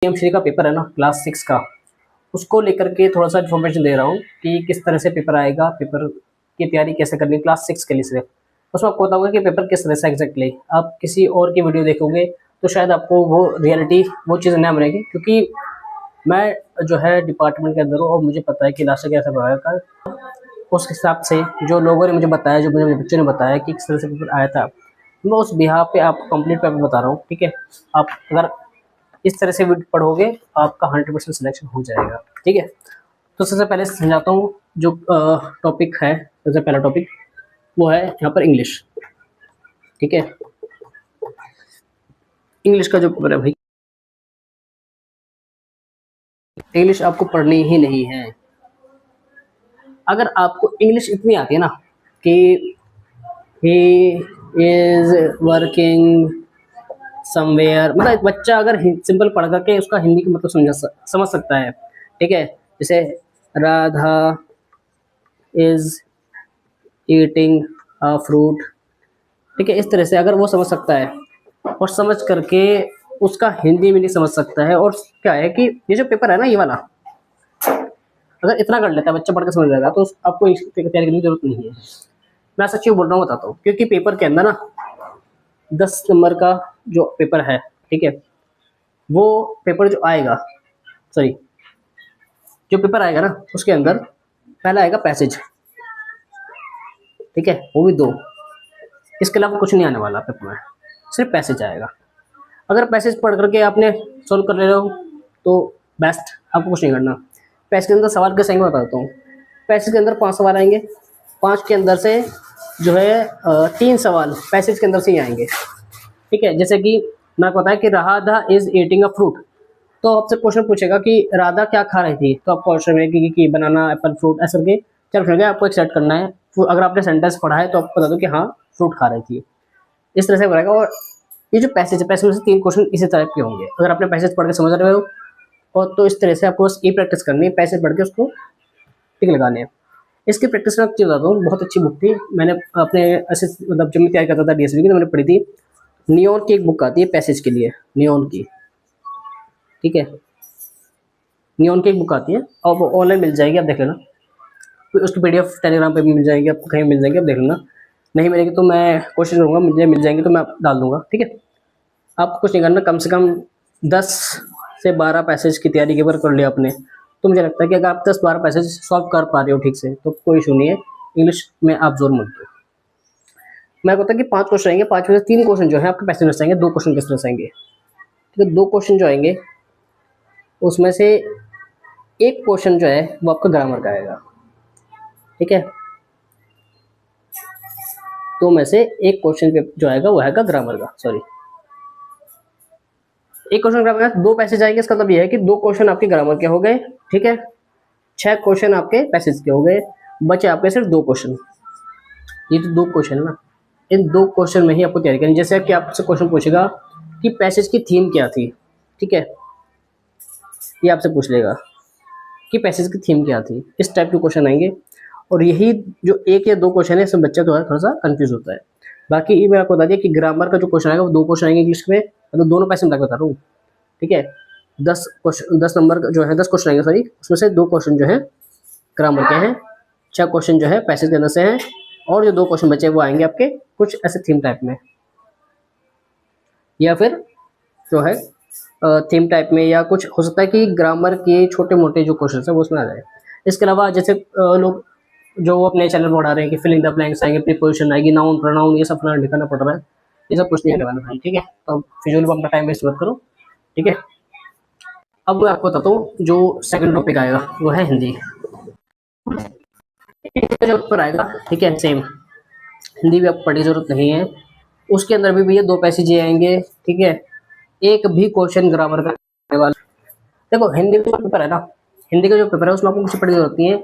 MC का paper है ना क्लास 6 का, उसको लेकर के थोड़ा सा इन्फॉर्मेशन दे रहा हूँ कि किस तरह से पेपर आएगा, पेपर की तैयारी कैसे करनी है क्लास 6 के लिए सिर्फ। उसमें आपको बताऊंगा कि पेपर किस तरह से एग्जैक्टली। आप किसी और की वीडियो देखोगे तो शायद आपको वो रियलिटी वो चीज़ नहीं मिलेगी, क्योंकि मैं जो है डिपार्टमेंट के अंदर हूँ और मुझे पता है कि लास्ट कैसे पढ़ाया। उस हिसाब से जो लोगों ने मुझे बताया, जो मुझे बच्चों ने बताया कि किस तरह से पेपर आया था, मैं उस बिहाफ पे आपको कंप्लीट पेपर बता रहा हूँ। ठीक है, आप अगर इस तरह से पढ़ोगे आपका 100% सिलेक्शन हो जाएगा। ठीक है, तो सबसे पहले समझाता हूँ जो टॉपिक है। सबसे पहला टॉपिक वो है यहाँ पर इंग्लिश। ठीक है, इंग्लिश का जो पेपर है भाई, इंग्लिश आपको पढ़नी ही नहीं है। अगर आपको इंग्लिश इतनी आती है ना कि ही इज वर्किंग समवेयर, मतलब एक बच्चा अगर सिंपल पढ़ करके उसका हिंदी का मतलब समझ सकता है। ठीक है, जैसे Radha is eating a fruit. ठीक है, इस तरह से अगर वो समझ सकता है और समझ करके उसका हिंदी में नहीं समझ सकता है, और क्या है कि ये जो पेपर है ना ये वाला, अगर इतना कर लेता है बच्चा पढ़ के समझ जाएगा तो आपको इसकी तैयारी करने की जरूरत नहीं है। मैं सच्ची बोल रहा हूँ, बताता हूँ, क्योंकि पेपर के अंदर ना 10 नंबर का जो पेपर है, ठीक है, वो पेपर जो आएगा, सॉरी, जो पेपर आएगा ना उसके अंदर पहला आएगा पैसेज। ठीक है, वो भी 2, इसके अलावा कुछ नहीं आने वाला पेपर में, सिर्फ पैसेज आएगा। अगर पैसेज पढ़ करके आपने सोल्व कर ले रहे हो तो बेस्ट, आपको कुछ नहीं करना। पैसेज के अंदर सवाल कैसे आएंगे बता देता हूँ। पैसेज के अंदर 5 सवाल आएंगे, 5 के अंदर से जो है 3 सवाल पैसेज के अंदर से ही आएंगे। ठीक है, जैसे कि मैं आपको बताया कि Radha is eating a fruit, तो आपसे क्वेश्चन पूछेगा कि राधा क्या खा रही थी, तो आपको ऑप्शन है कि बनाना, एप्पल, फ्रूट, ऐसे करके 4 ऑप्शन है, आपको एक सेट करना है। अगर आपने सेंटेंस पढ़ा है तो आपको बता दो कि हाँ फ्रूट खा रही थी, इस तरह से बनाएगा। और ये जो पैसेज है, पैसेज में से 3 क्वेश्चन इसी टाइप के होंगे। अगर आपने पैसेज पढ़ के समझ रहे हो और तो इस तरह से आपको बस ये प्रैक्टिस करनी है, पैसेज पढ़ के उसको टिक लगाने हैं। इसकी प्रैक्टिस में आपको बताता हूँ, बहुत अच्छी बुक थी, मैंने अपने ऐसे मतलब जब मैं तैयारी करता था डीएसपी की तो मैंने पढ़ी थी। नियॉन की एक बुक आती है पैसेज के लिए, नियॉन की। ठीक है, नियॉन की एक बुक आती है और वो ऑनलाइन मिल जाएगी, आप देख लेना। फिर उसकी पीडीएफ टेलीग्राम पे भी मिल जाएगी, आपको कहीं मिल जाएगी, आप देख लेना। नहीं मिलेगी तो मैं कोशिश करूँगा, मुझे मिल जाएंगे तो मैं डाल दूंगा। ठीक है, आपको कुछ नहीं करना, कम से कम 10 से 12 पैसेज की तैयारी के बार कर लिया आपने, तो मुझे लगता है कि अगर आप 10-12 पैसेज सॉल्व कर पा रहे हो ठीक से तो कोई इशू नहीं है। इंग्लिश में आप जोर मत दो। मैं कहता कि 5 क्वेश्चन आएंगे, 5 में से 3 क्वेश्चन जो है आपके पैसेज में से आएंगे, 2 क्वेश्चन किस तरह से आएंगे। ठीक है, 2 क्वेश्चन जो आएंगे उसमें से एक क्वेश्चन जो है वो आपका ग्रामर का आएगा। ठीक है, 2 में से एक क्वेश्चन जो आएगा वो आएगा ग्रामर का, सॉरी, एक क्वेश्चन ग्रामर का। 2 पैसेज आएंगे, इसका मतलब ये है कि 2 क्वेश्चन आपके ग्रामर के हो गए। ठीक है, 6 क्वेश्चन आपके पैसेज के हो गए, बचे आपके सिर्फ 2 क्वेश्चन। ये तो 2 क्वेश्चन है ना, इन 2 क्वेश्चन में ही आपको तैयारी करनी। जैसे कि आपसे क्वेश्चन पूछेगा कि पैसेज की थीम क्या थी, ठीक है, ये आपसे पूछ लेगा कि पैसेज की थीम क्या थी, इस टाइप के क्वेश्चन आएंगे। और यही जो 1 या 2 क्वेश्चन है इसमें बच्चा जो है थोड़ा सा कंफ्यूज होता है। बाकी ये मैं आपको बता दिया कि ग्रामर का जो क्वेश्चन आएगा वो 2 क्वेश्चन आएंगे इंग्लिश में, मतलब दोनों पैसे में बता रहा हूँ। ठीक है, 10 क्वेश्चन, 10 नंबर जो है 10 क्वेश्चन आएंगे, सॉरी, उसमें से 2 क्वेश्चन जो है ग्रामर के हैं, 6 क्वेश्चन जो है पैसेज के अंदर से हैं, और जो 2 क्वेश्चन बचे वो आएंगे आपके कुछ ऐसे थीम टाइप में, या फिर जो है थीम टाइप में, या कुछ हो सकता है कि ग्रामर के छोटे मोटे जो क्वेश्चन है वो उसमें आ जाए। इसके अलावा जैसे लोग जो अपने चैनल में पढ़ा रहे हैं कि फिलिंग द ब्लैंक्स आएंगे, प्रीपोजिशन आएगी, नाउन प्रोनाउन, ये सब अपना लिखाना पड़ रहा है, ये सब कुछ नहीं आने वाला भाई। ठीक है, तो फिजूल में अपना टाइम वेस्ट मत करो। ठीक है, अब मैं आपको बताता हूँ जो सेकंड टॉपिक आएगा वो है हिंदी। जो ऊपर आएगा, ठीक है, सेम हिंदी भी आपको पढ़ने की जरूरत नहीं है। उसके अंदर भी भैया 2 पैसेज आएंगे। ठीक है, एक भी क्वेश्चन ग्रामर का आने वाला। देखो हिंदी का जो पेपर है ना, हिंदी का जो पेपर है उसमें आपको कुछ पढ़ने की जरूरत नहीं है।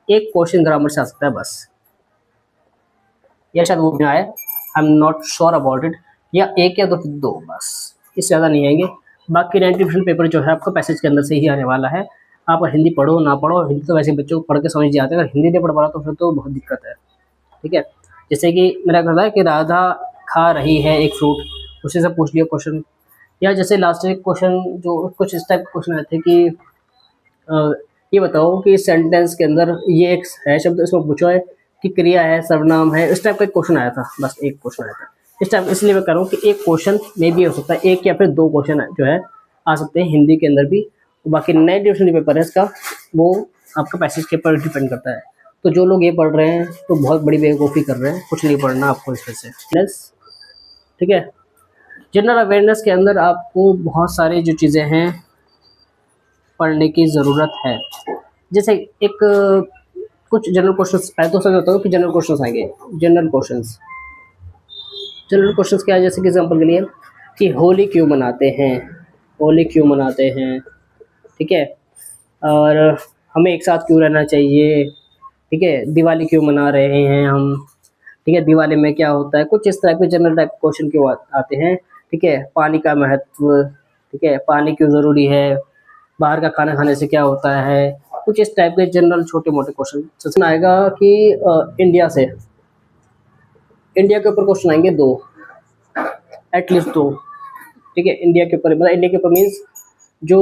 एक क्वेश्चन ग्रामर से आ सकता है बस, या शायद वो भी आए, I am not sure about it, या 1 या 2 बस, इससे ज़्यादा नहीं आएंगे। बाकी 90% पेपर जो है आपको पैसेज के अंदर से ही आने वाला है। आप हिंदी पढ़ो ना पढ़ो, हिंदी तो वैसे बच्चों को पढ़ के समझ जाते हैं, अगर हिंदी नहीं पढ़ पा रहा तो फिर तो बहुत दिक्कत है। ठीक है, जैसे कि मेरा कहना है कि राधा खा रही है एक फ्रूट, उसी से पूछ लिया क्वेश्चन, या जैसे लास्ट एक क्वेश्चन जो कुछ इस टाइप क्वेश्चन आए थे कि ये बताओ कि सेंटेंस के अंदर ये एक है शब्द, इसमें पूछो है कि क्रिया है, सर्वनाम है, इस टाइप का एक क्वेश्चन आया था, बस एक क्वेश्चन आया था इस टाइप। इसलिए मैं कह रहा हूँ कि एक क्वेश्चन में भी हो सकता है, एक या फिर दो क्वेश्चन जो है आ सकते हैं हिंदी के अंदर भी। बाकी नए डिविजन पेपर है इसका, वो आपका पैसेज के ऊपर डिपेंड करता है। तो जो लोग ये पढ़ रहे हैं तो बहुत बड़ी बेवकूफ़ी कर रहे हैं, कुछ नहीं पढ़ना आपको इसमें से। नेक्स्ट, ठीक है। जनरल अवेयरनेस के अंदर आपको बहुत सारी जो चीज़ें हैं पढ़ने की ज़रूरत है। जैसे एक कुछ जनरल क्वेश्चंस, पहले तो समझ होता हूँ कि जनरल क्वेश्चंस आएंगे। जनरल क्वेश्चंस क्या है, जैसे कि एग्जांपल के लिए कि होली क्यों मनाते हैं, होली क्यों मनाते हैं, ठीक है। और हमें एक साथ क्यों रहना चाहिए, ठीक है। दिवाली क्यों मना रहे हैं हम, ठीक है। दिवाली में क्या होता है, कुछ इस तरह के जनरल टाइप क्वेश्चन क्यों आते हैं, ठीक है। पानी का महत्व, ठीक है, पानी क्यों ज़रूरी है, बाहर का खाना खाने से क्या होता है, कुछ इस टाइप के जनरल छोटे मोटे क्वेश्चन आएगा। कि इंडिया के ऊपर क्वेश्चन आएंगे दो, एटलीस्ट दो, ठीक है। इंडिया के ऊपर, मतलब इंडिया के ऊपर मीन्स जो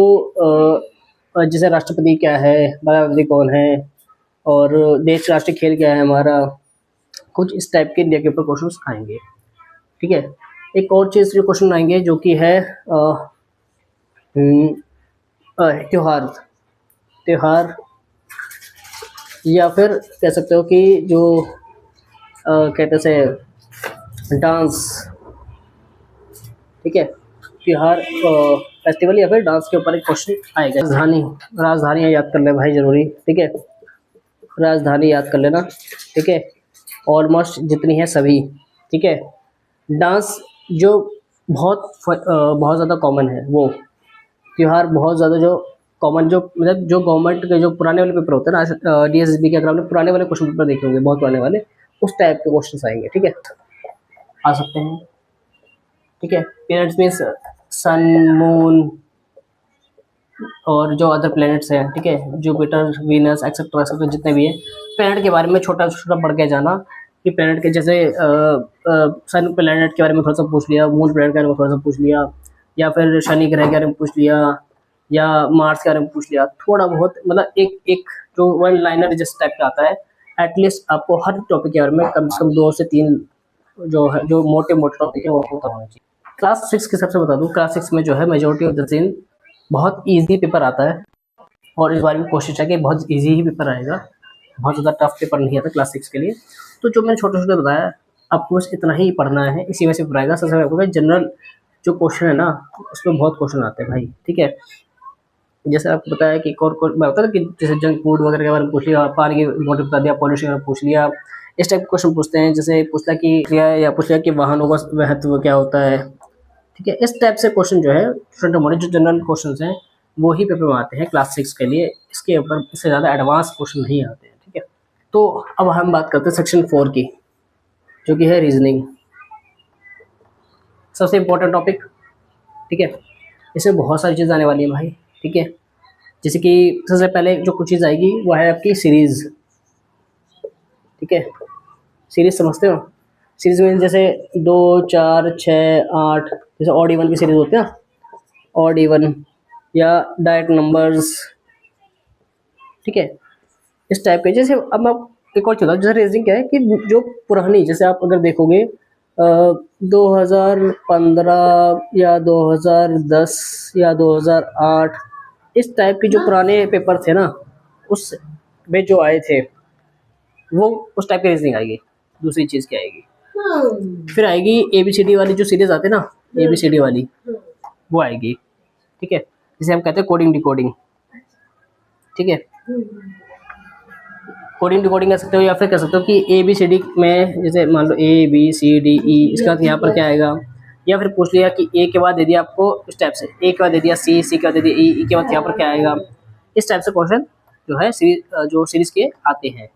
जैसे राष्ट्रपति क्या है, प्रधानमंत्री कौन है, और देश राष्ट्रीय खेल क्या है हमारा, कुछ इस टाइप के इंडिया के ऊपर क्वेश्चंस आएंगे, ठीक है। एक और चीज़ जो क्वेश्चन आएंगे जो कि है त्योहार, त्योहार, या फिर कह सकते हो कि जो कहते से डांस, ठीक है। त्योहार, फेस्टिवल या फिर डांस के ऊपर एक क्वेश्चन आएगा। राजधानियाँ याद कर ले भाई, जरूरी, ठीक है। राजधानी याद कर लेना, ठीक है। ऑलमोस्ट जितनी है सभी, ठीक है। डांस जो बहुत ज़्यादा कॉमन है वो, त्योहार बहुत ज़्यादा जो कॉमन, जो मतलब जो गवर्नमेंट के जो पुराने वाले पेपर होते हैं ना, डीएसएसबी के, अगर आपने पुराने वाले क्वेश्चन पेपर देखे होंगे, बहुत पुराने वाले, उस टाइप के क्वेश्चन आएंगे, ठीक है, आ सकते हैं, ठीक है। प्लैनेट्स मीन्स सन, मून और जो अदर प्लैनेट्स हैं, ठीक है, जुपिटर, वीनस, एक्सेट्रा एक्सेट्रा, जितने भी हैं प्लैनेट के बारे में छोटा छोटा पढ़ के जाना। कि प्लैनेट के जैसे सन प्लैनेट के बारे में थोड़ा सा पूछ लिया, मून प्लैनेट के बारे में थोड़ा सा पूछ लिया, या फिर शनि ग्रह के बारे में पूछ लिया, या मार्स के बारे में पूछ लिया, थोड़ा बहुत, मतलब एक एक जो वन लाइनर जिस टाइप का आता है, एटलीस्ट आपको हर टॉपिक के बारे में कम से कम 2 से 3 जो है, जो मोटे मोटे टॉपिक है वो पता होना चाहिए। क्लास 6 के हिसाब से बता दूँ, क्लास 6 में जो है मेजोरिटी ऑफ द सीन बहुत ईजी पेपर आता है, और इस बार भी कोशिश है कि बहुत ईजी ही पेपर आएगा, बहुत ज़्यादा टफ पेपर नहीं आता क्लास 6 के लिए। तो जो मैंने छोटे छोटे बताया, आपको बस इतना ही पढ़ना है, इसी में से पेपर आएगा। सबसे पहले जनरल जो क्वेश्चन है ना, उसमें बहुत क्वेश्चन आते हैं भाई, ठीक है। जैसे आपको बताया कि एक और मैं बता कि जैसे जंक फूड वगैरह के बारे में पूछ लिया, पानी की इम्पोर्टेंस बता दिया, पॉल्यूशन के बारे में पूछ लिया, इस टाइप के क्वेश्चन पूछते हैं। जैसे पूछता कि क्रिया, या पूछ लिया कि वाहनों का महत्व क्या होता है, ठीक है। इस टाइप से क्वेश्चन जो है छोटे मोटे जो जनरल क्वेश्चन हैं वो ही पेपर में आते हैं क्लास 6 के लिए, इसके ऊपर इससे ज़्यादा एडवांस क्वेश्चन नहीं आते हैं, ठीक है। तो अब हम बात करते हैं सेक्शन 4 की, जो कि है रीजनिंग, सबसे इम्पोर्टेंट टॉपिक, ठीक है। इसमें बहुत सारी चीज़ आने वाली है भाई, ठीक है। जैसे कि सबसे पहले जो कुछ चीज़ आएगी वो है आपकी सीरीज़, ठीक है। सीरीज़ समझते हो, सीरीज़ में जैसे 2, 4, 6, 8, जैसे ऑड इवन की सीरीज़ होती है ना, ऑड इवन, या डायरेक्ट नंबर्स, ठीक है, इस टाइप के। जैसे अब मैं एक और चीज़, जैसे रीजनिंग क्या है कि जो पुरानी, जैसे आप अगर देखोगे 2015 या 2010 या 2008, इस टाइप के जो पुराने पेपर थे ना, उस में जो आए थे वो उस टाइप की रीजनिंग आएगी। दूसरी चीज़ क्या आएगी, फिर आएगी ABCD वाली जो सीरीज आते हैं ना, ABCD वाली, वो आएगी, ठीक है। जिसे हम कहते हैं कोडिंग डिकोडिंग, ठीक है। कोडिंग डिकोडिंग कह सकते हो, या फिर कह सकते हो कि ABCD में जैसे मान लो ABCDE, इसका यहाँ पर क्या आएगा, या फिर पूछ लिया कि A के बाद दे दिया आपको इस टाइप से, A के बाद दे दिया C, C के बाद दे दिया E, E के बाद यहाँ पर क्या आएगा। इस टाइप से क्वेश्चन जो है जो सीरीज़ के आते हैं,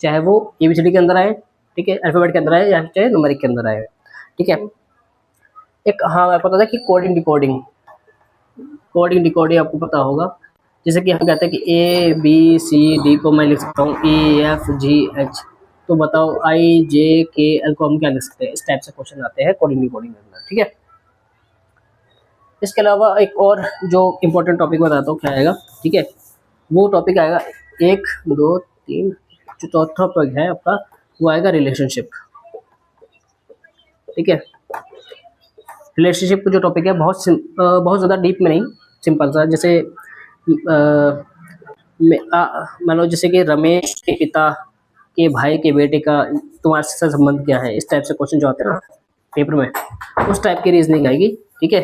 चाहे वो ABCD के अंदर आए, ठीक है, अल्फ़ाबेट के अंदर आए, या चाहे न्यूमेरिक के अंदर आए, ठीक है। एक, हाँ, आपको पता था कि कोडिंग डिकोडिंग, कोडिंग डिकोडिंग आपको पता होगा। जैसे कि हम कहते हैं कि ABCD को मैं लिख सकता हूँ EFGH, तो बताओ IJKL को हम क्या लिख सकते हैं। इस टाइप से क्वेश्चन आते हैं कोडिंग डिकोडिंग के अंदर, ठीक है। इसके अलावा एक और जो इम्पोर्टेंट टॉपिक बताता हूँ क्या आएगा, ठीक है। वो टॉपिक आएगा 1 2 3, जो चौथा टॉपिक है आपका वो आएगा रिलेशनशिप, ठीक है। रिलेशनशिप का जो टॉपिक है बहुत ज़्यादा डीप में नहीं, सिंपल सा, जैसे मान लो जैसे कि रमेश के पिता के भाई के बेटे का तुम्हारे साथ संबंध क्या है, इस टाइप से क्वेश्चन जो आते हैं ना पेपर में, उस टाइप की रीजनिंग आएगी, ठीक है।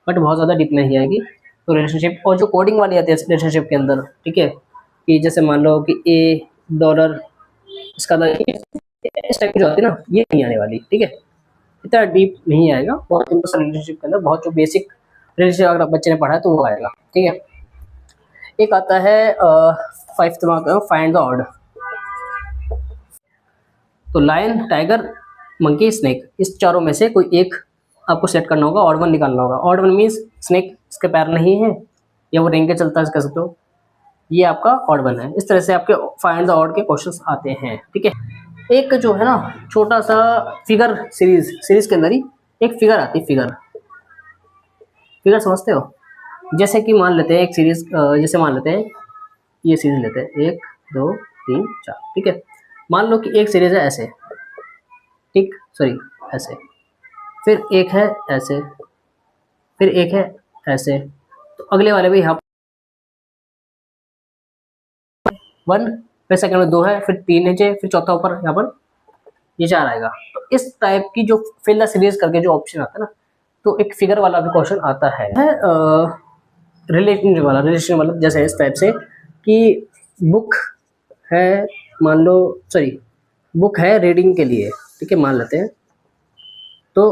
बट बहुत ज़्यादा डीप नहीं आएगी। तो रिलेशनशिप और जो कोडिंग वाली आती है रिलेशनशिप के अंदर, ठीक है, कि जैसे मान लो कि $, इसका इस टाइप की जो आती है ना, ये नहीं आने वाली, ठीक है। इतना डीप नहीं आएगा, बहुत सिंपल सा रिलेशनशिप के अंदर बहुत जो बेसिक रिलेशनशिप अगर बच्चे ने पढ़ा है तो वो आएगा, ठीक है। एक आता है 5th मार्क का, फाइंड द ऑर्डर। तो लायन, टाइगर, मंकी, स्नेक, इस चारों में से कोई एक आपको सेलेक्ट करना होगा, ऑड वन निकालना होगा। ऑड वन मीन्स स्नेक, इसके पैर नहीं है या वो रेंग के चलता है, कह सकते हो, ये आपका ऑड वन है। इस तरह से आपके फाइंड द ऑड के क्वेश्चंस आते हैं, ठीक है। एक जो है ना छोटा सा फिगर, सीरीज के अंदर ही एक फिगर आती है, फिगर समझते हो। जैसे कि मान लेते हैं एक सीरीज, जैसे मान लेते हैं ये सीरीज लेते हैं 1 2 3 4, ठीक है। मान लो कि एक सीरीज है ऐसे, ठीक, सॉरी ऐसे, फिर एक है ऐसे, फिर एक है ऐसे, तो अगले वाले भी यहाँ 1, फिर सेकंड में 2 है, फिर 3 नीचे, फिर चौथा ऊपर, यहाँ पर ये 4 आएगा। तो इस टाइप की जो फिल द सीरीज करके जो ऑप्शन आता है ना, तो एक फिगर वाला भी क्वेश्चन आता है। रिलेशन वाला जैसे इस टाइप से कि बुक है, मान लो, सॉरी, बुक है रीडिंग के लिए, ठीक है, मान लेते हैं। तो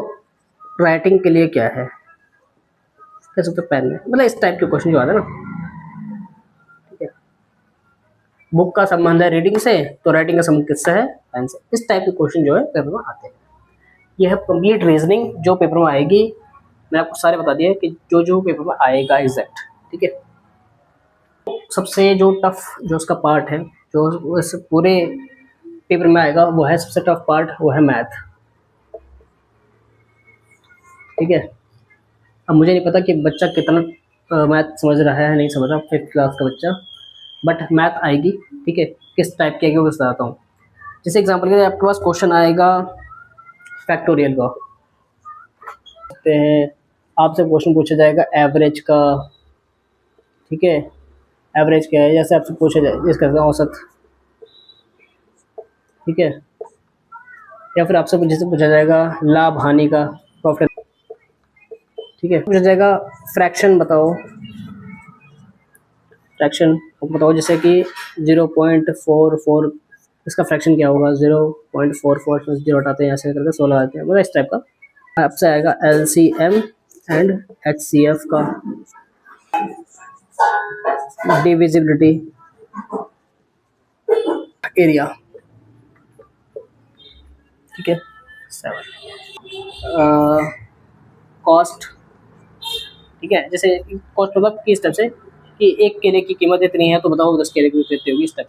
राइटिंग के लिए क्या है, कह सकते पेन है, मतलब इस टाइप के क्वेश्चन जो आता है ना, ठीक है। बुक का संबंध है रीडिंग से, तो राइटिंग का संबंध किससे है, पेन से। इस टाइप के क्वेश्चन जो है पेपर में आते हैं। ये है कंप्लीट रीजनिंग जो पेपर में आएगी। मैंने आपको सारे बता दिए कि जो जो पेपर में आएगा एग्जैक्ट, ठीक है। सबसे जो टफ जो उसका पार्ट है, जो इस पूरे पेपर में आएगा, वो है सबसे टफ पार्ट, वो है मैथ, ठीक है। अब मुझे नहीं पता कि बच्चा कितना मैथ समझ रहा है नहीं समझ रहा, 5th क्लास का बच्चा, बट मैथ आएगी, ठीक है। किस टाइप की आएगी वो बताता हूँ। जैसे एग्जांपल के लिए आपके पास क्वेश्चन आएगा फैक्टोरियल का, सकते हैं आपसे क्वेश्चन पूछा जाएगा एवरेज का, ठीक है। एवरेज क्या है, जैसे आपसे पूछा जाए इसका औसत, ठीक है। या फिर आपसे जैसे पूछा जाएगा लाभ हानि का, प्रॉफिट, ठीक है। पूछा जाएगा फ्रैक्शन बताओ, फ्रैक्शन बताओ, जैसे कि 0.44, इसका फ्रैक्शन क्या होगा, 0.44 में 0 हटाते हैं, ऐसे करके 16 आते हैं, मतलब इस टाइप का। आपसे आएगा LCM एंड HCF का, डिविजिबिलिटी, एरिया, ठीक है। 7 कॉस्ट, ठीक है। जैसे कॉस्ट मतलब किस टाइप से कि एक केले की कीमत इतनी है, तो बताओ 10 केले की कितनी होगी, इस टाइप,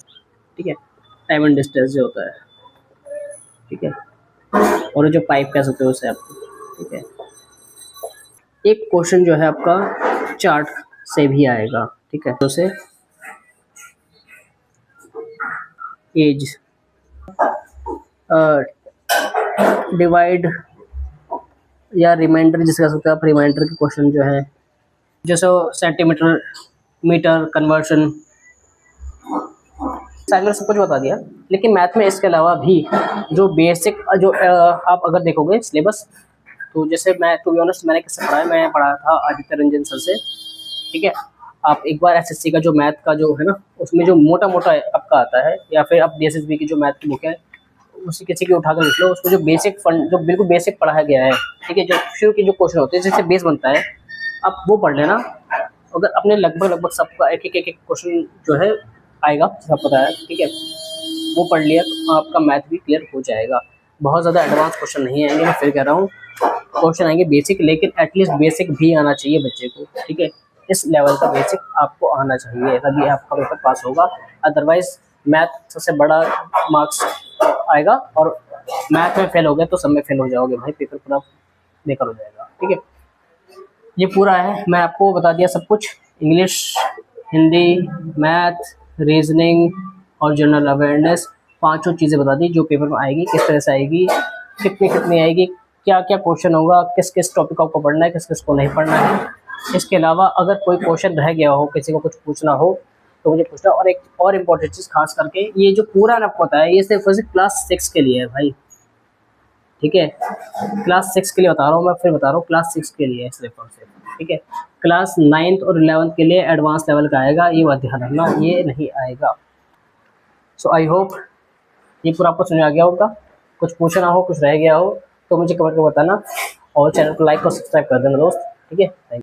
ठीक है। टाइम एंड डिस्टेंस जो होता है, ठीक है। और जो पाइप कह सकते हो उसे आपको, ठीक है। एक क्वेश्चन जो है आपका चार्ट से भी आएगा, ठीक है। तो से एज, डिवाइड या रिमाइंडर, जिसका सकते हो आप, रिमाइंडर के क्वेश्चन जो है, जैसे सेंटीमीटर, मीटर, कन्वर्शन, साइंस में सब कुछ बता दिया। लेकिन मैथ में इसके अलावा भी जो बेसिक जो आप अगर देखोगे सिलेबस, तो जैसे मैं टू बी ऑनेस्ट मैंने किससे पढ़ा है, मैं पढ़ा था आदित्य रंजन सर से, ठीक है। आप एक बार एसएससी का जो मैथ का जो है ना, उसमें जो मोटा मोटा आपका आता है, या फिर आप डीएसएसबी की जो मैथ की बुक है उसी किसी की उठाकर लिख लो, उसमें जो बेसिक फंड जो बिल्कुल बेसिक पढ़ाया गया है, ठीक है। जो शुरू के जो क्वेश्चन होते हैं जिससे बेस बनता है, आप वो पढ़ लेना। अगर अपने लगभग सबका एक क्वेश्चन जो है आएगा, सब पता है, ठीक है, वो पढ़ लिया तो आपका मैथ भी क्लियर हो जाएगा। बहुत ज़्यादा एडवांस क्वेश्चन नहीं आएंगे, मैं फिर कह रहा हूँ, क्वेश्चन आएंगे बेसिक, लेकिन एटलीस्ट बेसिक भी आना चाहिए बच्चे को, ठीक है। इस लेवल का बेसिक आपको आना चाहिए, तभी आपका पेपर पास होगा। अदरवाइज मैथ सबसे बड़ा मार्क्स आएगा, और मैथ में फेल हो गए तो सब में फेल हो जाओगे भाई, पेपर पूरा बेकार हो जाएगा, ठीक है। ये पूरा है, मैं आपको बता दिया सब कुछ, इंग्लिश, हिंदी, मैथ, रीजनिंग और जनरल अवेयरनेस, पांचों चीज़ें बता दी जो पेपर में आएगी, किस तरह से आएगी, कितनी कितनी आएगी, क्या क्या क्वेश्चन होगा, किस किस टॉपिक को आपको पढ़ना है, किस किस को नहीं पढ़ना है। इसके अलावा अगर कोई क्वेश्चन रह गया हो, किसी को कुछ पूछना हो तो मुझे पूछना। और एक और इम्पोर्टेंट चीज़ खास करके, ये जो पूरा मैंने आपको बताया ये सिर्फ और सिर्फ क्लास 6 के लिए है भाई, ठीक है। क्लास 6 के लिए बता रहा हूँ मैं, फिर बता रहा हूँ क्लास 6 के लिए सिर्फ और सिर्फ, ठीक है। क्लास 9th और 11th के लिए एडवांस लेवल का आएगा, ये बात ध्यान रखना, ये नहीं आएगा। सो आई होप ये पूरा आपको समझ आ गया होगा। कुछ पूछना हो, कुछ रह गया हो तो मुझे कमेंट में बताना, और चैनल को लाइक और सब्सक्राइब कर देना दोस्त, ठीक है। Thank you.